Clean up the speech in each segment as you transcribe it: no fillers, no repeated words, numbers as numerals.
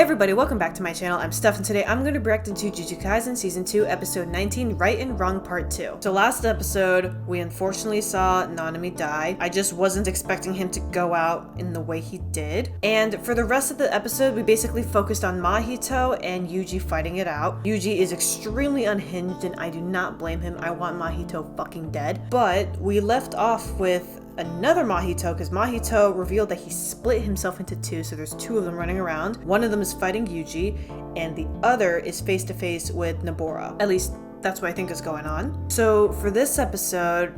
everybody, welcome back to my channel. I'm Steph and today I'm going to be reacting to Jujutsu Kaisen Season 2 Episode 19, Right and Wrong Part 2. So last episode, we unfortunately saw Nanami die. I just wasn't expecting him to go out in the way he did. And for the rest of the episode, we basically focused on Mahito and Yuji fighting it out. Yuji is extremely unhinged and I do not blame him. I want Mahito fucking dead. But we left off with another Mahito because Mahito revealed that he split himself into two, so there's two of them running around. One of them is fighting Yuji and the other is face to face with Nobara. At least that's what I think is going on. So for this episode,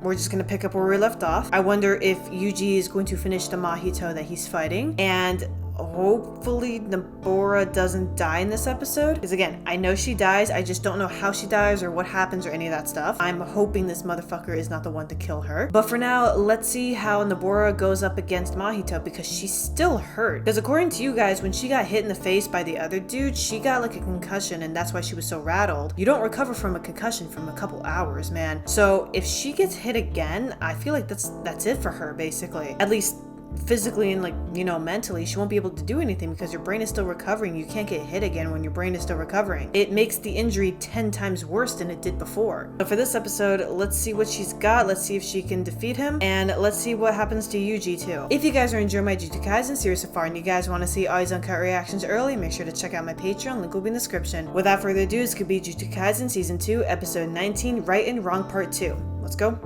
we're just gonna pick up where we left off. I wonder if Yuji is going to finish the Mahito that he's fighting, and hopefully Nobara doesn't die in this episode. Because again, I know she dies, I just don't know how she dies or what happens or any of that stuff. I'm hoping this motherfucker is not the one to kill her. But for now, let's see how Nobara goes up against Mahito because she's still hurt. Because according to you guys, when she got hit in the face by the other dude, she got like a concussion and that's why she was so rattled. You don't recover from a concussion from a couple hours, man. So if she gets hit again, I feel like that's it for her basically. At least physically and, like, you know, mentally, she won't be able to do anything because your brain is still recovering. You can't get hit again when your brain is still recovering. It makes the injury 10 times worse than it did before. So for this episode, let's see what she's got. Let's see if she can defeat him, and let's see what happens to Yuji too. If you guys are enjoying my Jujutsu Kaisen series so far and you guys want to see all these uncut reactions early, make sure to check out my Patreon. Link will be in the description. Without further ado, this could be Jujutsu Kaisen Season 2, Episode 19, Right and Wrong Part 2. Let's go.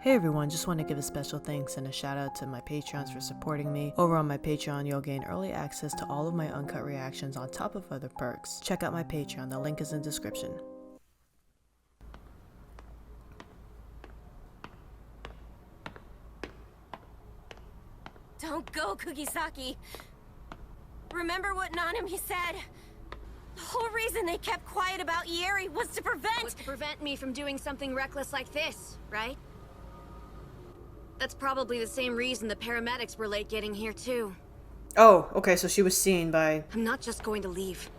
Hey everyone, just want to give a special thanks and a shout out to my Patreons for supporting me. Over on my Patreon, you'll gain early access to all of my uncut reactions on top of other perks. Check out my Patreon, the link is in the description. Don't go, Kugisaki. Remember what Nanami said? The whole reason they kept quiet about Ieri was to prevent me from doing something reckless like this, right? That's probably the same reason the paramedics were late getting here, too. Oh, okay, so she was seen by... I'm not just going to leave.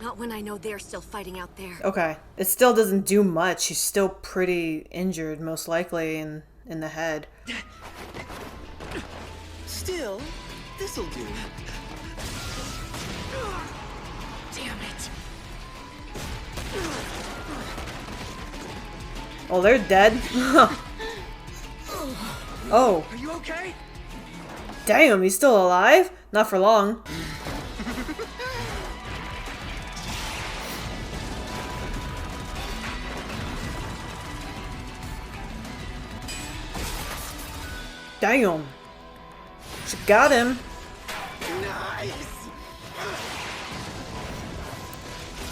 Not when I know they're still fighting out there. Okay. It still doesn't do much. She's still pretty injured, most likely, in the head. Still, this'll do. Damn it. Oh, they're dead? Oh. Are you okay? Damn, he's still alive? Not for long. Damn. She got him. Nice.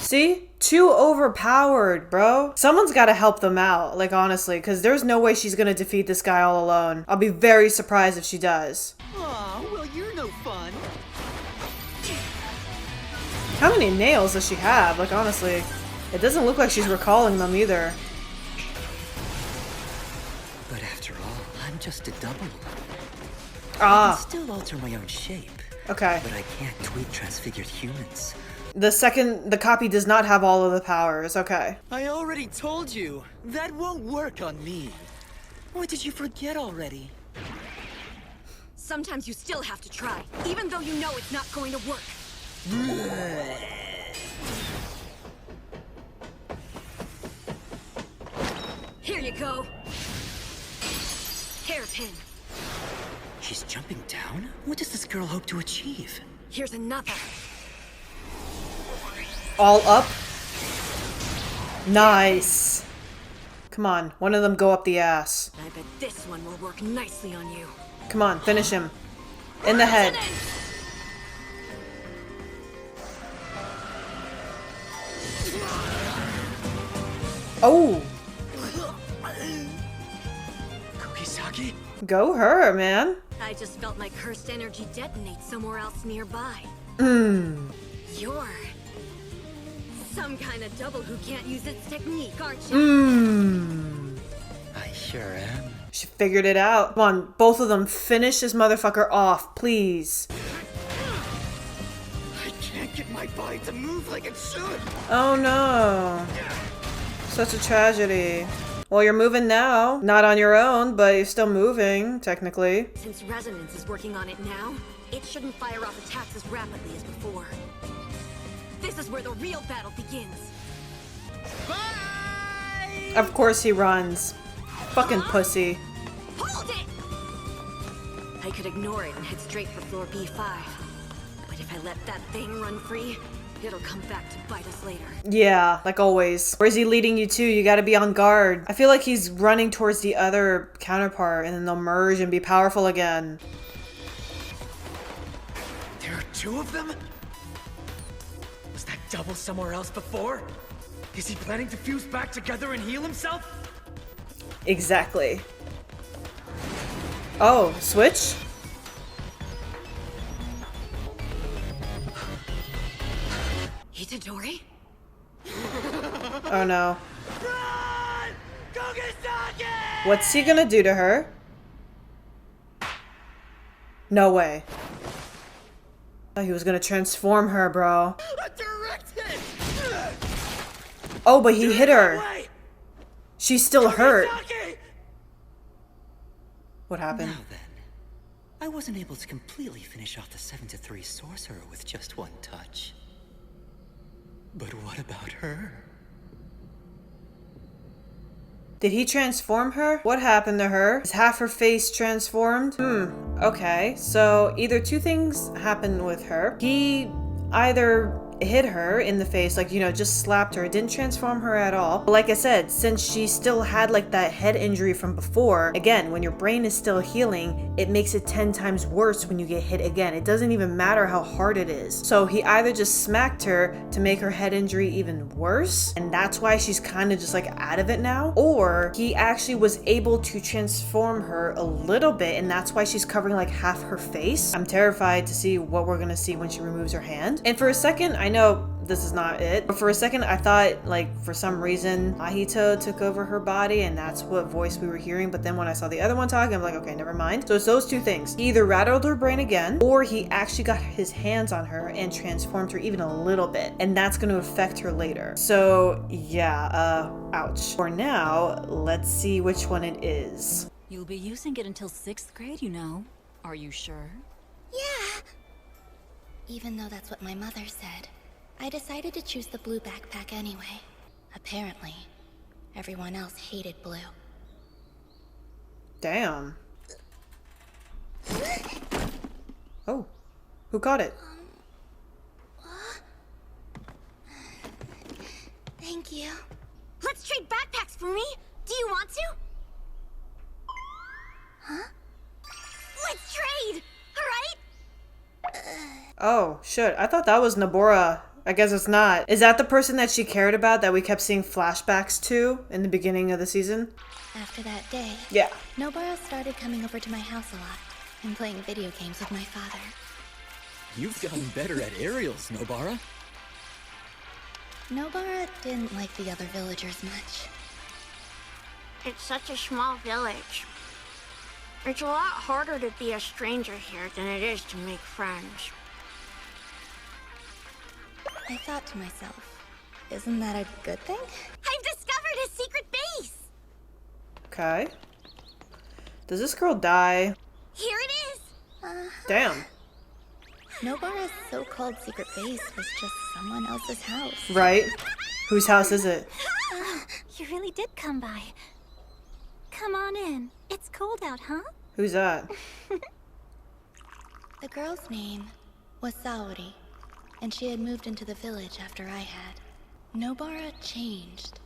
See? Too overpowered, bro. Someone's gotta help them out, like, honestly, because there's no way she's gonna defeat this guy all alone. I'll be very surprised if she does. Aw, well, you're no fun. How many nails does she have? Like, honestly, it doesn't look like she's recalling them either. But after all, I'm just a double. Ah. I can still alter my own shape. Okay. But I can't tweak transfigured humans. The copy does not have all of the powers. Okay. I already told you, that won't work on me. What did you forget already? Sometimes you still have to try, even though you know it's not going to work. Here you go. Hairpin. She's jumping down? What does this girl hope to achieve? Here's another. All up. Nice. Come on, one of them go up the ass. I bet this one will work nicely on you. Come on, finish him. In the head. Oh. Kugisaki? Go her, man. I just felt my cursed energy detonate somewhere else nearby. You're some kind of double who can't use its technique, aren't you? I sure am. She figured it out. Come on, both of them, finish this motherfucker off, please. I can't get my body to move like it should. Oh no. Such a tragedy. Well, you're moving now. Not on your own, but you're still moving, technically. Since Resonance is working on it now, it shouldn't fire off attacks as rapidly as before. This is where the real battle begins. Bye! Of course he runs. Fucking pussy. Hold it! I could ignore it and head straight for floor B5. But if I let that thing run free, it'll come back to bite us later. Yeah, like always. Where's he leading you to? You gotta be on guard. I feel like he's running towards the other counterpart and then they'll merge and be powerful again. There are two of them? Was that double somewhere else before? Is he planning to fuse back together and heal himself? Exactly. Oh, switch? Itadori? Oh no. Run! Kogasaki! What's he gonna do to her? No way. Oh, he was gonna transform her, bro. A direct hit! Oh, but he hit her. That way! She's still hurt. Kogasaki! What happened? Now then, I wasn't able to completely finish off the 7-3 sorcerer with just one touch. But what about her? Did he transform her? What happened to her? Is half her face transformed? Okay. So either two things happened with her. He either hit her in the face, like, you know, just slapped her, didn't transform her at all. But like I said, since she still had like that head injury from before, again, when your brain is still healing, it makes it 10 times worse when you get hit again. It doesn't even matter how hard it is. So he either just smacked her to make her head injury even worse, and that's why she's kind of just like out of it now, or he actually was able to transform her a little bit, and that's why she's covering like half her face. I'm terrified to see what we're gonna see when she removes her hand. And for a second, I know this is not it, but for a second I thought, like, for some reason Mahito took over her body and that's what voice we were hearing, but then when I saw the other one talking, I'm like, okay, never mind. So it's those two things. He either rattled her brain again, or he actually got his hands on her and transformed her even a little bit, and that's going to affect her later. So yeah, ouch. For now, let's see which one it is. You'll be using it until 6th grade, you know. Are you sure? Yeah. Even though that's what my mother said, I decided to choose the blue backpack anyway. Apparently, everyone else hated blue. Damn. Oh, who caught it? Thank you. Let's trade backpacks, Fumi. Do you want to? Huh? Let's trade, alright? Oh, shit. I thought that was Nobara. I guess it's not. Is that the person that she cared about that we kept seeing flashbacks to in the beginning of the season? After that day, Yeah. Nobara started coming over to my house a lot and playing video games with my father. You've gotten better at aerials, Nobara. Nobara didn't like the other villagers much. It's such a small village. It's a lot harder to be a stranger here than it is to make friends. I thought to myself, isn't that a good thing? I've discovered a secret base! Okay. Does this girl die? Here it is! Damn. Nobara's so-called secret base was just someone else's house. Right? Whose house is it? You really did come by. Come on in. It's cold out, huh? Who's that? The girl's name was Saori, and she had moved into the village after I had. Nobara changed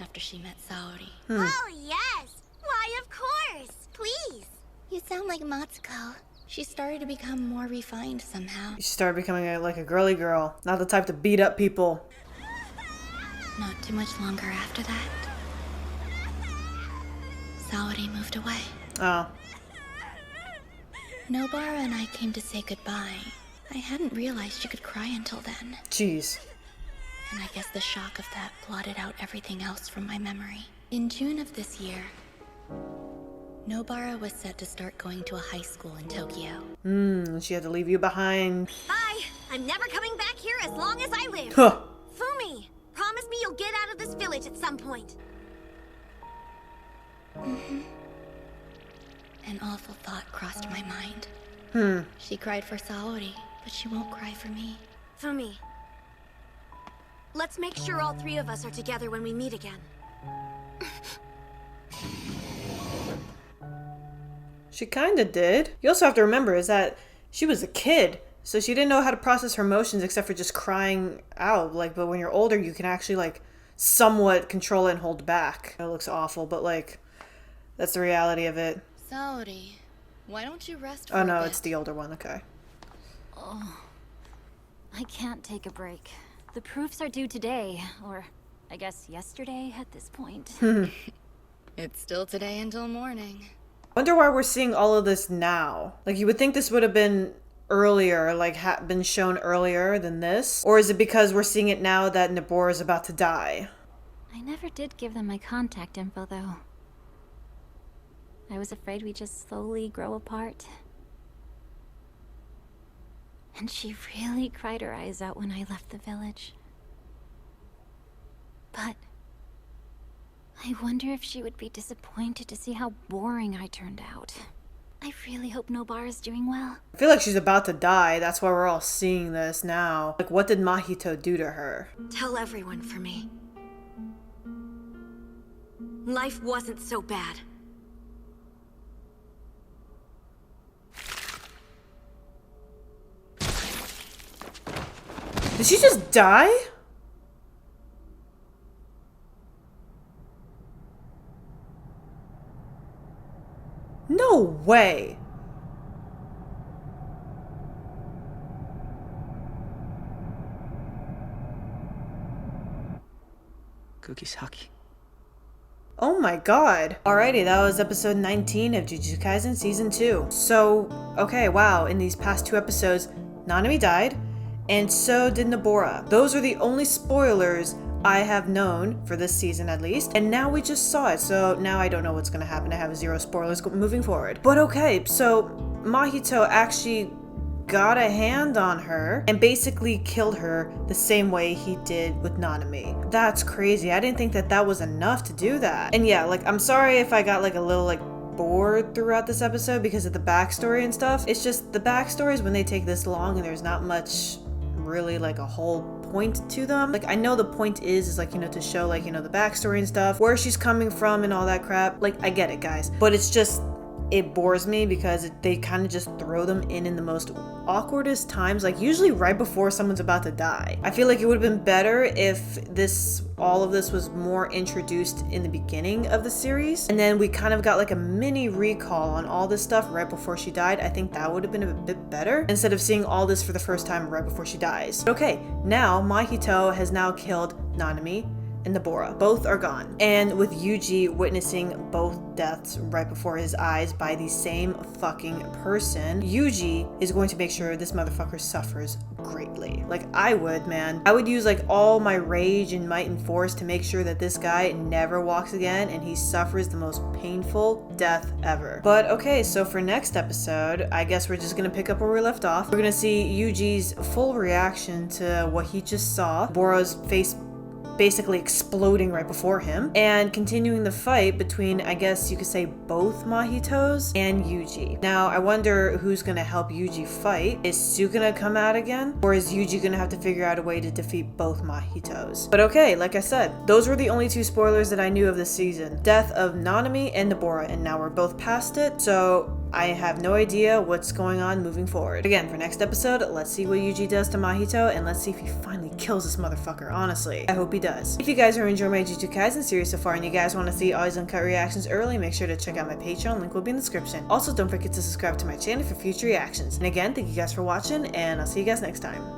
after she met Saori. Oh, yes! Why, of course! Please! You sound like Matsuko. She started to become more refined somehow. She started becoming like a girly girl. Not the type to beat up people. Not too much longer after that, Saori moved away. Oh. Nobara and I came to say goodbye. I hadn't realized she could cry until then. Jeez. And I guess the shock of that blotted out everything else from my memory. In June of this year, Nobara was set to start going to a high school in Tokyo. She had to leave you behind. Bye! I'm never coming back here as long as I live! Huh. Fumi! Promise me you'll get out of this village village at some point. An awful thought crossed my mind. She cried for Saori, but she won't cry for me. Fumi, let's make sure all three of us are together when we meet again. She kinda did. You also have to remember is that she was a kid, so she didn't know how to process her emotions except for just crying out. Like, but when you're older, you can actually, like, somewhat control it and hold back. It looks awful, but, like, that's the reality of it. Saori, why don't you rest for Oh a no, bit? it's the older one, okay. Oh, I can't take a break. The proofs are due today, or I guess yesterday at this point. It's still today until morning. Wonder why we're seeing all of this now. Like, you would think this would have been earlier, like, been shown earlier than this? Or is it because we're seeing it now that Nobara is about to die? I never did give them my contact info, though. I was afraid we'd just slowly grow apart. And she really cried her eyes out when I left the village. But I wonder if she would be disappointed to see how boring I turned out. I really hope Nobara's doing well. I feel like she's about to die. That's why we're all seeing this now. Like, what did Mahito do to her? Tell everyone for me. Life wasn't so bad. Did she just die? No way. Kugisaki. Oh my god. Alrighty, that was episode 19 of Jujutsu Kaisen Season 2. So, okay, wow, in these past 2 episodes, Nanami died, and so did Nobara. Those are the only spoilers I have known for this season at least, and now we just saw it, so now I don't know what's gonna happen. I have 0 spoilers moving forward. But okay, so Mahito actually got a hand on her and basically killed her the same way he did with Nanami. That's crazy. I didn't think that that was enough to do that. And yeah, like, I'm sorry if I got like a little like bored throughout this episode because of the backstory and stuff. It's just the backstories when they take this long and there's not much really like a whole point to them. Like, I know the point is like, you know, to show like, you know, the backstory and stuff, where she's coming from and all that crap. Like, I get it, guys, but it's just, it bores me because they kind of just throw them in the most awkwardest times, like usually right before someone's about to die. I feel like it would have been better if all of this was more introduced in the beginning of the series, and then we kind of got like a mini recall on all this stuff right before she died. I think that would have been a bit better instead of seeing all this for the first time right before she dies. Okay, now Mahito has now killed Nanami and Nobara. Both are gone. And with Yuji witnessing both deaths right before his eyes by the same fucking person, Yuji is going to make sure this motherfucker suffers greatly. Like, I would, man. I would use like all my rage and might and force to make sure that this guy never walks again and he suffers the most painful death ever. But okay, so for next episode, I guess we're just gonna pick up where we left off. We're gonna see Yuji's full reaction to what he just saw. Bora's face basically exploding right before him, and continuing the fight between, I guess you could say, both Mahitos and Yuji. Now, I wonder who's gonna help Yuji fight. Is Sue gonna come out again? Or is Yuji gonna have to figure out a way to defeat both Mahitos? But okay, like I said, those were the only 2 spoilers that I knew of this season. Death of Nanami and Nobara, and now we're both past it, so I have no idea what's going on moving forward. Again, for next episode, let's see what Yuji does to Mahito, and let's see if he finally kills this motherfucker, honestly. I hope he does. If you guys are enjoying my Jujutsu Kaisen series so far, and you guys want to see all these uncut reactions early, make sure to check out my Patreon, link will be in the description. Also, don't forget to subscribe to my channel for future reactions. And again, thank you guys for watching, and I'll see you guys next time.